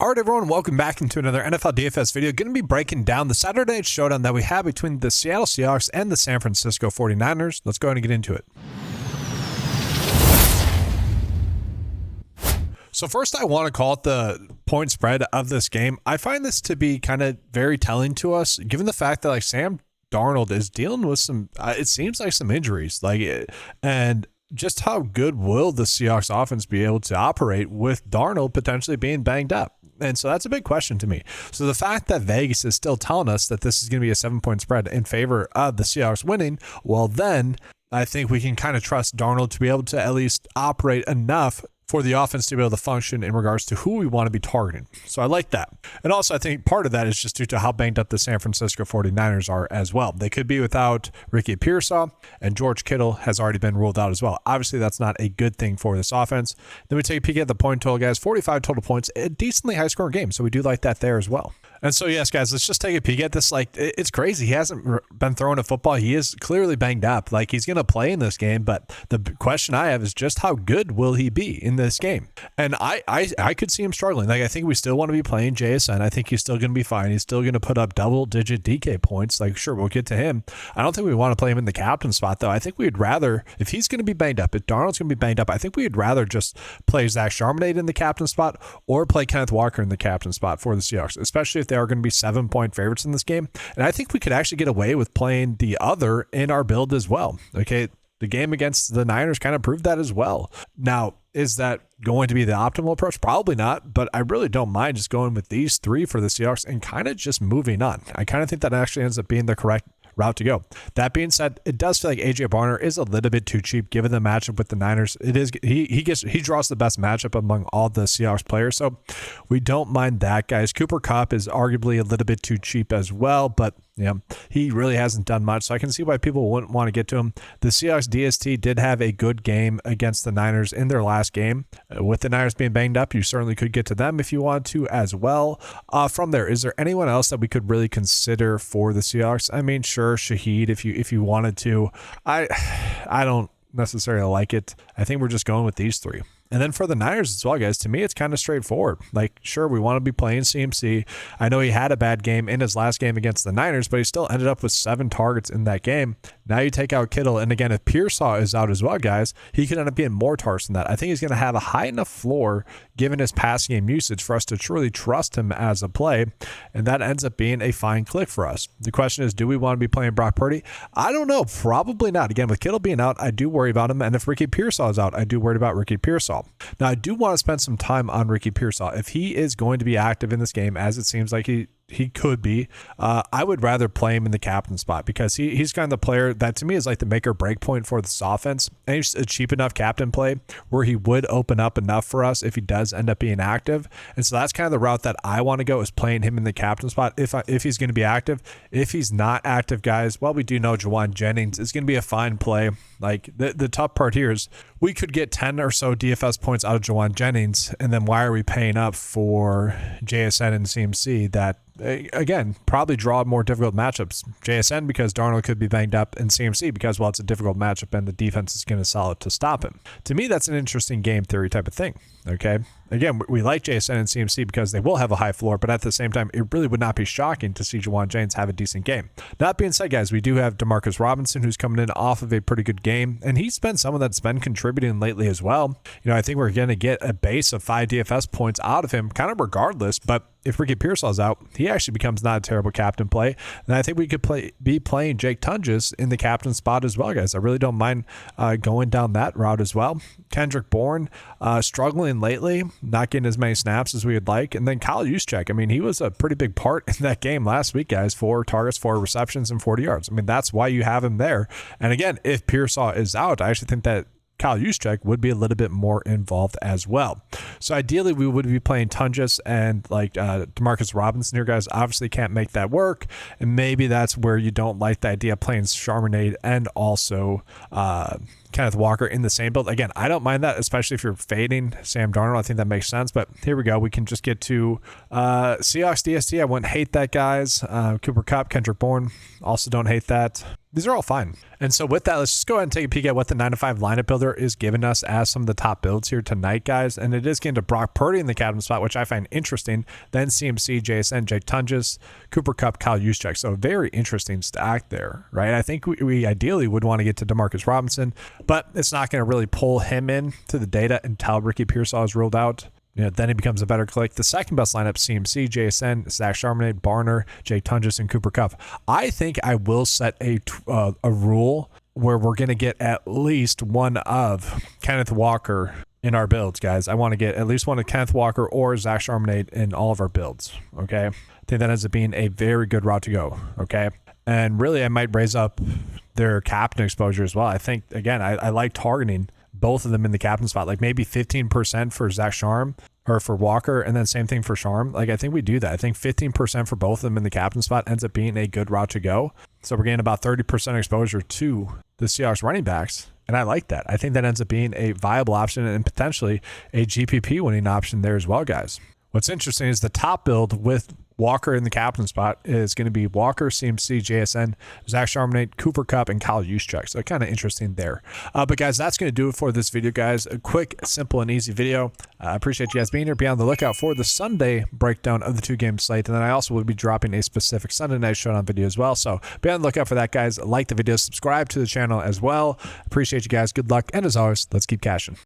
All right, everyone, welcome back into another NFL DFS video. Going to be breaking down the Saturday night showdown that we have between the Seattle Seahawks and the San Francisco 49ers. Let's go ahead and get into it. So first, I want to call it the point spread of this game. I find this to be kind of very telling to us, given the fact that Sam Darnold is dealing with some, it seems like some injuries, and just how good will the Seahawks offense be able to operate with Darnold potentially being banged up? And so that's a big question to me. So the fact that Vegas is still telling us that this is going to be a 7-point spread in favor of the Seahawks winning, well, then I think we can kind of trust Darnold to be able to at least operate enough for the offense to be able to function in regards to who we want to be targeting. So I like that. And also, I think part of that is just due to how banged up the San Francisco 49ers are as well. They could be without Ricky Pearsall, and George Kittle has already been ruled out as well. Obviously, that's not a good thing for this offense. Then we take a peek at the point total, guys. 45 total points, a decently high-scoring game. So we do like that there as well. And so, yes, guys, let's just take a peek at this. It's crazy. He hasn't been throwing a football. He is clearly banged up. He's going to play in this game, but the question I have is just how good will he be in this game? And I could see him struggling. I think we still want to be playing JSN. I think he's still going to be fine. He's still going to put up double-digit DK points. Sure, we'll get to him. I don't think we want to play him in the captain spot, though. I think we'd rather, if he's going to be banged up, if Darnold's going to be banged up, I think we'd rather just play Zach Charbonnet in the captain spot or play Kenneth Walker in the captain spot for the Seahawks, especially if they are going to be 7-point favorites in this game. And I think we could actually get away with playing the other in our build as well. Okay, the game against the Niners kind of proved that as well. Now, is that going to be the optimal approach? Probably not, but I really don't mind just going with these three for the Seahawks and kind of just moving on. I kind of think that actually ends up being the correct route to go. That being said, it does feel like AJ Barner is a little bit too cheap given the matchup with the Niners. It is he draws the best matchup among all the Seahawks players, so we don't mind that, guys. Cooper Kupp is arguably a little bit too cheap as well, but he really hasn't done much, so I can see why people wouldn't want to get to him. The Seahawks DST did have a good game against the Niners in their last game. With the Niners being banged up, you certainly could get to them if you want to as well. From there, is there anyone else that we could really consider for the Seahawks? I mean, sure, Shaheed, if you wanted to. I don't necessarily like it. I think we're just going with these three. And then for the Niners as well, guys, to me, it's kind of straightforward. Sure, we want to be playing CMC. I know he had a bad game in his last game against the Niners, but he still ended up with 7 targets in that game. Now you take out Kittle, and again, if Pearsall is out as well, guys, he could end up getting more targets than that. I think he's going to have a high enough floor given his passing game usage for us to truly trust him as a play, and that ends up being a fine click for us. The question is, do we want to be playing Brock Purdy? I don't know. Probably not. Again, with Kittle being out, I do worry about him, and if Ricky Pearsall is out, I do worry about Ricky Pearsall. Now, I do want to spend some time on Ricky Pearsall. If he is going to be active in this game, as it seems like he could be, I would rather play him in the captain spot because he's kind of the player that to me is like the make or break point for this offense. And he's a cheap enough captain play where he would open up enough for us if he does end up being active. And so that's kind of the route that I want to go, is playing him in the captain spot if he's going to be active. If he's not active, guys, well, we do know Juwan Jennings is going to be a fine play. The tough part here is we could get 10 or so DFS points out of Juwan Jennings, and then why are we paying up for JSN and CMC that, again, probably draw more difficult matchups? JSN because Darnold could be banged up, and CMC because, well, it's a difficult matchup and the defense is going to solid to stop him. To me, that's an interesting game theory type of thing. Okay. Again, we like JSN and CMC because they will have a high floor, but at the same time, it really would not be shocking to see Juwan Jennings have a decent game. That being said, guys, we do have Demarcus Robinson, who's coming in off of a pretty good game, and he's been someone that's been contributing lately as well. I think we're going to get a base of 5 DFS points out of him, kind of regardless, but if Ricky Pearsall's out, he actually becomes not a terrible captain play. And I think we could be playing Jake Tunges in the captain spot as well, guys. I really don't mind going down that route as well. Kendrick Bourne, struggling lately, not getting as many snaps as we would like. And then Kyle Juszczyk, I mean, he was a pretty big part in that game last week, guys. 4 targets, 4 receptions, and 40 yards. I mean, that's why you have him there. And again, if Pearsall is out, I actually think that Kyle Juszczyk would be a little bit more involved as well. So ideally, we would be playing Tunges and Demarcus Robinson here, guys. Obviously can't make that work, and maybe that's where you don't like the idea of playing Charbonnet and also Kenneth Walker in the same build. Again, I don't mind that, especially if you're fading Sam Darnold. I think that makes sense, but here we go. We can just get to Seahawks DST. I wouldn't hate that, guys. Cooper Kupp, Kendrick Bourne, also don't hate that. these are all fine. And so with that, let's just go ahead and take a peek at what the 9-to-5 lineup builder is giving us as some of the top builds here tonight, guys. And it is getting to Brock Purdy in the captain spot, which I find interesting. Then CMC, JSN, Jake Tunges, Cooper Kupp, Kyle Juszczyk. So a very interesting stack there, right? I think we ideally would want to get to Demarcus Robinson, but it's not going to really pull him in to the data until Ricky Pearsall is ruled out. Then it becomes a better click. The second best lineup, CMC, JSN, Zach Charbonnet, Barner, Jake Tunges, and Cooper Kupp. I think I will set a rule where we're going to get at least one of Kenneth Walker in our builds, guys. I want to get at least one of Kenneth Walker or Zach Charbonnet in all of our builds, okay? I think that ends up being a very good route to go, okay? And really, I might raise up their captain exposure as well. I think, again, I like targeting both of them in the captain spot, like maybe 15% for Zach Charm or for Walker, and then same thing for Charm. Like, I think we do that. I think 15% for both of them in the captain spot ends up being a good route to go. So we're getting about 30% exposure to the Seahawks running backs, and I like that. I think that ends up being a viable option and potentially a GPP winning option there as well, guys. What's interesting is the top build with Walker in the captain spot is going to be Walker, CMC, JSN, Zach Charbonnet, Cooper Kupp, and Kyle Juszczyk. So kind of interesting there. But guys, that's going to do it for this video, guys. A quick, simple, and easy video. I appreciate you guys being here. Be on the lookout for the Sunday breakdown of the 2-game slate. And then I also will be dropping a specific Sunday night showdown video as well. So be on the lookout for that, guys. Like the video, subscribe to the channel as well. Appreciate you guys. Good luck. And as always, let's keep cashing.